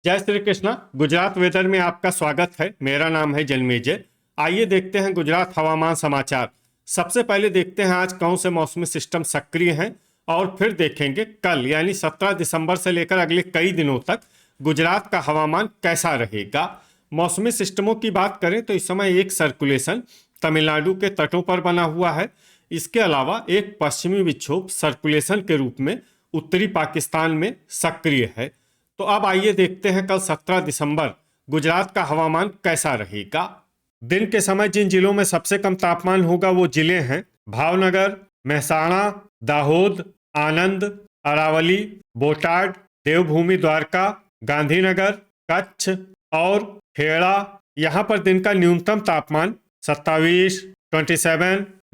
जय श्री कृष्णा। गुजरात वेदर में आपका स्वागत है। मेरा नाम है जन्मेजय। आइए देखते हैं गुजरात हवामान समाचार। सबसे पहले देखते हैं आज कौन से मौसमी सिस्टम सक्रिय हैं और फिर देखेंगे कल यानी 17 दिसंबर से लेकर अगले कई दिनों तक गुजरात का हवामान कैसा रहेगा। मौसमी सिस्टमों की बात करें तो इस समय एक सर्कुलेशन तमिलनाडु के तटों पर बना हुआ है। इसके अलावा एक पश्चिमी विक्षोभ सर्कुलेशन के रूप में उत्तरी पाकिस्तान में सक्रिय है। तो अब आइए देखते हैं कल 17 दिसंबर गुजरात का हवामान कैसा रहेगा। दिन के समय जिन जिलों में सबसे कम तापमान होगा वो जिले हैं भावनगर, मेहसाणा, दाहोद, आनंद, अरावली, बोटाड, देवभूमि द्वारका, गांधीनगर, कच्छ और खेड़ा। यहाँ पर दिन का न्यूनतम तापमान 27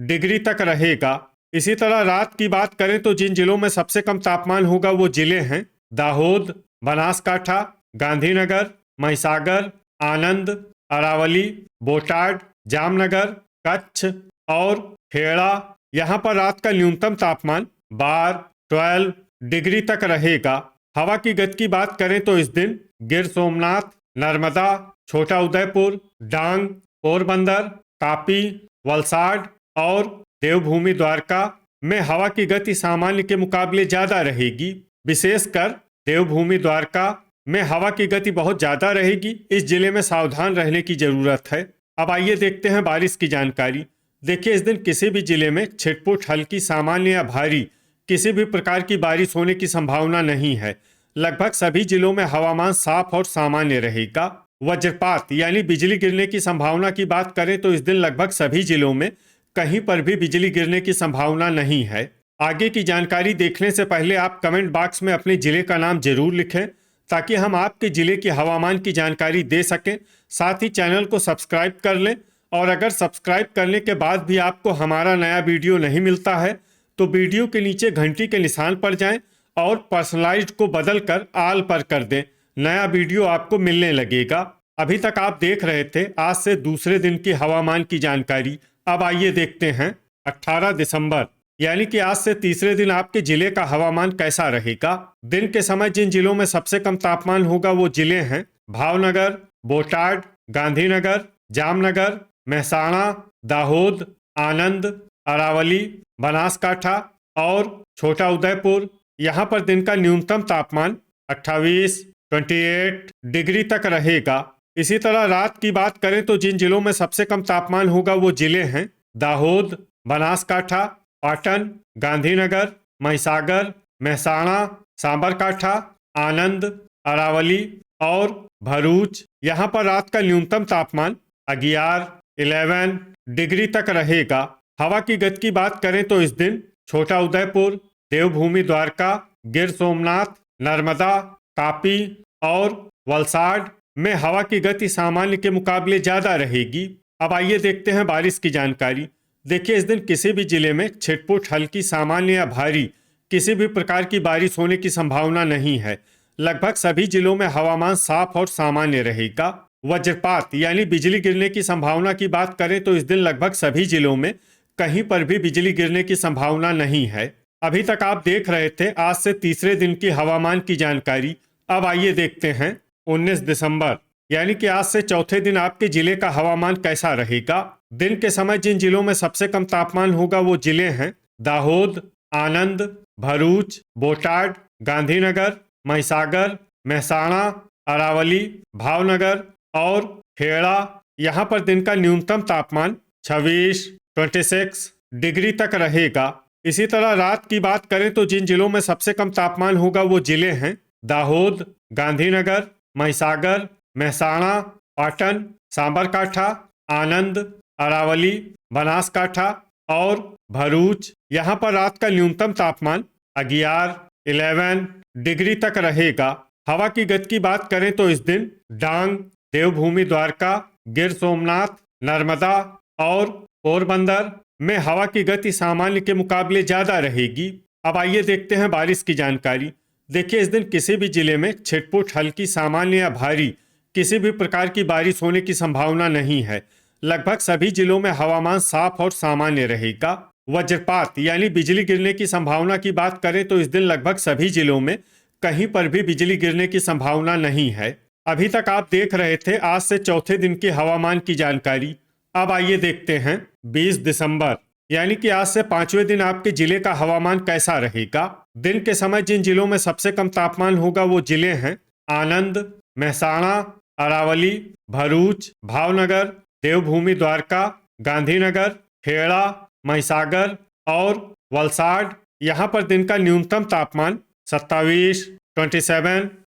डिग्री तक रहेगा। इसी तरह रात की बात करें तो जिन जिलों में सबसे कम तापमान होगा वो जिले हैं दाहोद, बनासकाठा, गांधीनगर, महिसागर, आनंद, अरावली, बोटाड, जामनगर, कच्छ और खेड़ा। यहाँ पर रात का न्यूनतम तापमान 12 डिग्री तक रहेगा। हवा की गति की बात करें तो इस दिन गिर सोमनाथ, नर्मदा, छोटा उदयपुर, डांग, पोरबंदर, तापी, वलसाड और देवभूमि द्वारका में हवा की गति सामान्य के मुकाबले ज्यादा रहेगी। विशेषकर देवभूमि द्वारका में हवा की गति बहुत ज्यादा रहेगी। इस जिले में सावधान रहने की जरूरत है। अब आइए देखते हैं बारिश की जानकारी। देखिए, इस दिन किसी भी जिले में छिटपुट, हल्की, सामान्य या भारी किसी भी प्रकार की बारिश होने की संभावना नहीं है। लगभग सभी जिलों में हवामान साफ और सामान्य रहेगा। वज्रपात यानी बिजली गिरने की संभावना की बात करें तो इस दिन लगभग सभी जिलों में कहीं पर भी बिजली गिरने की संभावना नहीं है। आगे की जानकारी देखने से पहले आप कमेंट बॉक्स में अपने जिले का नाम जरूर लिखें ताकि हम आपके जिले के हवामान की जानकारी दे सकें। साथ ही चैनल को सब्सक्राइब कर लें और अगर सब्सक्राइब करने के बाद भी आपको हमारा नया वीडियो नहीं मिलता है तो वीडियो के नीचे घंटी के निशान पर जाएं और पर्सनलाइज्ड को बदल कर आल पर कर दें। नया वीडियो आपको मिलने लगेगा। अभी तक आप देख रहे थे आज से दूसरे दिन की हवामान की जानकारी। अब आइए देखते हैं 18 दिसंबर यानी कि आज से तीसरे दिन आपके जिले का हवामान कैसा रहेगा। दिन के समय जिन जिलों में सबसे कम तापमान होगा वो जिले हैं भावनगर, बोटाड, गांधीनगर, जामनगर, मेहसाणा, दाहोद, आनंद, अरावली, बनासकाठा और छोटा उदयपुर। यहाँ पर दिन का न्यूनतम तापमान 28 डिग्री तक रहेगा। इसी तरह रात की बात करें तो जिन जिलों में सबसे कम तापमान होगा वो जिले हैं दाहोद, बनासकाठा, पाटन, गांधीनगर, महिसागर, मेहसाणा, साबरकाठा, आनंद, अरावली और भरूच। यहाँ पर रात का न्यूनतम तापमान 11 डिग्री तक रहेगा। हवा की गति की बात करें तो इस दिन छोटा उदयपुर, देवभूमि द्वारका, गिर सोमनाथ, नर्मदा, तापी और वलसाड में हवा की गति सामान्य के मुकाबले ज्यादा रहेगी। अब आइए देखते हैं बारिश की जानकारी। देखिए, इस दिन किसी भी जिले में छिटपुट, हल्की, सामान्य या भारी किसी भी प्रकार की बारिश होने की संभावना नहीं है। लगभग सभी जिलों में हवामान साफ और सामान्य रहेगा। वज्रपात यानी बिजली गिरने की संभावना की बात करें तो इस दिन लगभग सभी जिलों में कहीं पर भी बिजली गिरने की संभावना नहीं है। अभी तक आप देख रहे थे आज से तीसरे दिन की हवामान की जानकारी। अब आइए देखते हैं 19 दिसंबर यानी कि आज से चौथे दिन आपके जिले का हवामान कैसा रहेगा। दिन के समय जिन जिलों में सबसे कम तापमान होगा वो जिले हैं दाहोद, आनंद, भरूच, बोटाड, गांधीनगर, महिसागर, मेहसाणा, अरावली, भावनगर और खेड़ा। यहाँ पर दिन का न्यूनतम तापमान 26 डिग्री तक रहेगा। इसी तरह रात की बात करें तो जिन जिलों में सबसे कम तापमान होगा वो जिले हैं दाहोद, गांधीनगर, महिसागर, मेहसाणा, पाटन, साबरकाठा, आनंद, अरावली, बनासकाठा और भरूच। यहाँ पर रात का न्यूनतम तापमान 11 डिग्री तक रहेगा। हवा की गति की बात करें तो इस दिन डांग, देवभूमि द्वारका, गिर सोमनाथ, नर्मदा और पोरबंदर में हवा की गति सामान्य के मुकाबले ज्यादा रहेगी। अब आइए देखते हैं बारिश की जानकारी। देखिए, इस दिन किसी भी जिले में छिटपुट, हल्की, सामान्य या भारी किसी भी प्रकार की बारिश होने की संभावना नहीं है। लगभग सभी जिलों में हवामान साफ और सामान्य रहेगा। वज्रपात यानी बिजली गिरने की संभावना की बात करें तो इस दिन लगभग सभी जिलों में कहीं पर भी बिजली गिरने की संभावना नहीं है। अभी तक आप देख रहे थे आज से चौथे दिन की हवामान की जानकारी। अब आइए देखते हैं 20 दिसंबर यानी कि आज से पांचवें दिन आपके जिले का हवामान कैसा रहेगा। दिन के समय जिन जिलों में सबसे कम तापमान होगा वो जिले हैं आनंद, महसाणा, अरावली, भरूच, भावनगर, देवभूमि द्वारका, गांधीनगर, खेड़ा, महिसागर और वलसाड। यहाँ पर दिन का न्यूनतम तापमान 27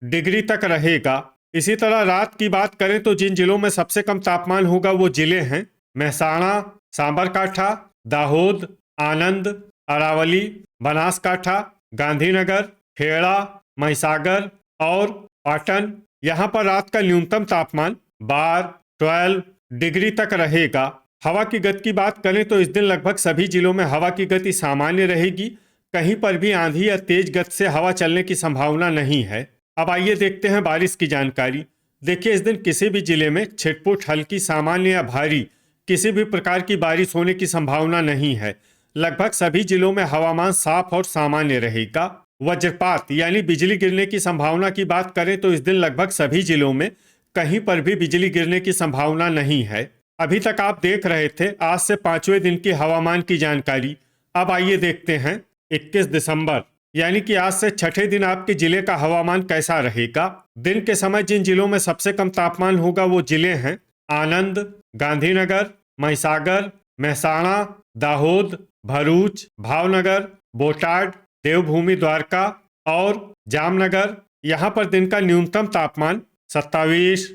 डिग्री तक रहेगा। इसी तरह रात की बात करें तो जिन जिलों में सबसे कम तापमान होगा वो जिले हैं महसाणा, सांबरकाठा, दाहोद, आनंद, अरावली, बनासकाठा, गांधीनगर, खेड़ा, महिसागर और पाटन। यहाँ पर रात का न्यूनतम तापमान 12 डिग्री तक रहेगा। हवा की गति की बात करें तो इस दिन लगभग सभी जिलों में हवा की गति सामान्य रहेगी। कहीं पर भी आंधी या तेज गति से हवा चलने की संभावना नहीं है। अब आइए देखते हैं बारिश की जानकारी। देखिए, इस दिन किसी भी जिले में छिटपुट, हल्की, सामान्य या भारी किसी भी प्रकार की बारिश होने की संभावना नहीं है। लगभग सभी जिलों में हवामान साफ और सामान्य रहेगा। वज्रपात यानी बिजली गिरने की संभावना की बात करें तो इस दिन लगभग सभी जिलों में कहीं पर भी बिजली गिरने की संभावना नहीं है। अभी तक आप देख रहे थे आज से पांचवें दिन की हवामान की जानकारी। अब आइए देखते हैं 21 दिसंबर यानी कि आज से छठे दिन आपके जिले का हवामान कैसा रहेगा। दिन के समय जिन जिलों में सबसे कम तापमान होगा वो जिले हैं आनंद, गांधीनगर, महिसागर, महसाणा, दाहोद, भरूच, भावनगर, बोटाड, देवभूमि द्वारका और जामनगर। यहाँ पर दिन का न्यूनतम तापमान 27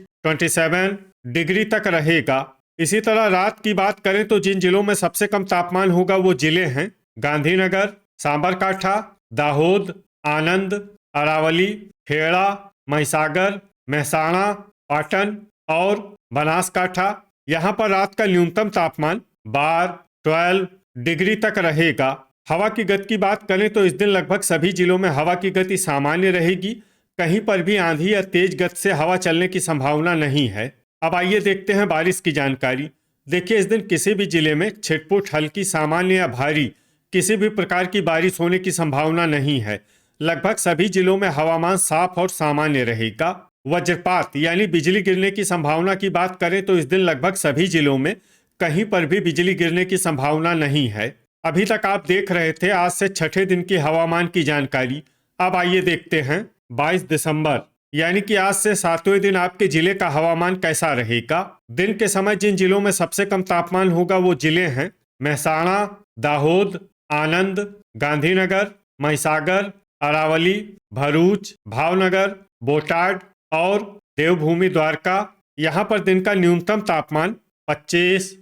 डिग्री तक रहेगा। इसी तरह रात की बात करें तो जिन जिलों में सबसे कम तापमान होगा वो जिले हैं गांधीनगर, सांबरकाठा, दाहोद, आनंद, अरावली, खेड़ा, महिसागर, महसाणा, पाटन और बनासकाठा। यहाँ पर रात का न्यूनतम तापमान 12 डिग्री तक रहेगा। हवा की गति की बात करें तो इस दिन लगभग सभी जिलों में हवा की गति सामान्य रहेगी। कहीं पर भी आंधी या तेज गति से हवा चलने की संभावना नहीं है। अब आइए देखते हैं बारिश की जानकारी। देखिए, इस दिन किसी भी जिले में छिटपुट, हल्की, सामान्य या भारी किसी भी प्रकार की बारिश होने की संभावना नहीं है। लगभग सभी जिलों में हवामान साफ और सामान्य रहेगा। वज्रपात यानी बिजली गिरने की संभावना की बात करें तो इस दिन लगभग सभी जिलों में कहीं पर भी बिजली गिरने की संभावना नहीं है। अभी तक आप देख रहे थे आज से छठे दिन की हवामान की जानकारी। अब आइए देखते हैं 22 दिसंबर यानी कि आज से सातवें दिन आपके जिले का हवामान कैसा रहेगा। दिन के समय जिन जिलों में सबसे कम तापमान होगा वो जिले हैं महसाणा, दाहोद, आनंद, गांधीनगर, महिसागर, अरावली, भरूच, भावनगर, बोटाड और देवभूमि द्वारका। यहाँ पर दिन का न्यूनतम तापमान 25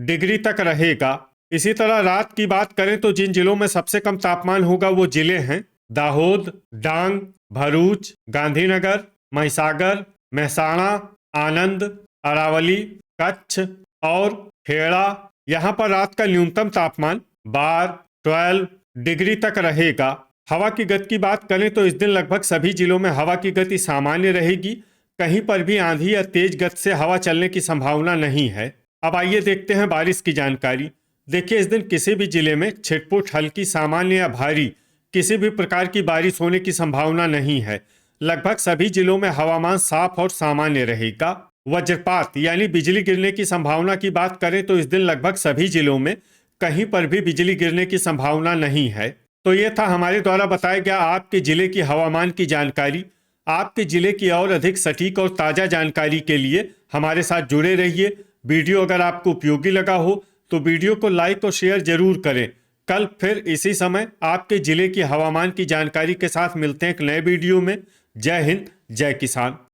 डिग्री तक रहेगा। इसी तरह रात की बात करें तो जिन जिलों में सबसे कम तापमान होगा वो जिले हैं दाहोद, डांग, भरूच, गांधीनगर, महिसागर, महसाणा, आनंद, अरावली, कच्छ और खेड़ा। यहाँ पर रात का न्यूनतम तापमान 12 डिग्री तक रहेगा। हवा की गति की बात करें तो इस दिन लगभग सभी जिलों में हवा की गति सामान्य रहेगी। कहीं पर भी आंधी या तेज गति से हवा चलने की संभावना नहीं है। अब आइए देखते हैं बारिश की जानकारी। देखिए, इस दिन किसी भी जिले में छिटपुट, हल्की, सामान्य या भारी किसी भी प्रकार की बारिश होने की संभावना नहीं है। लगभग सभी जिलों में हवामान साफ और सामान्य रहेगा। वज्रपात यानी बिजली गिरने की संभावना की बात करें तो इस दिन लगभग सभी जिलों में कहीं पर भी बिजली गिरने की संभावना नहीं है। तो ये था हमारे द्वारा बताया गया आपके जिले की हवामान की जानकारी। आपके जिले की और अधिक सटीक और ताज़ा जानकारी के लिए हमारे साथ जुड़े रहिए। वीडियो अगर आपको उपयोगी लगा हो तो वीडियो को लाइक और शेयर जरूर करें। कल फिर इसी समय आपके जिले की हवामान की जानकारी के साथ मिलते हैं एक नए वीडियो में। जय हिंद, जय किसान।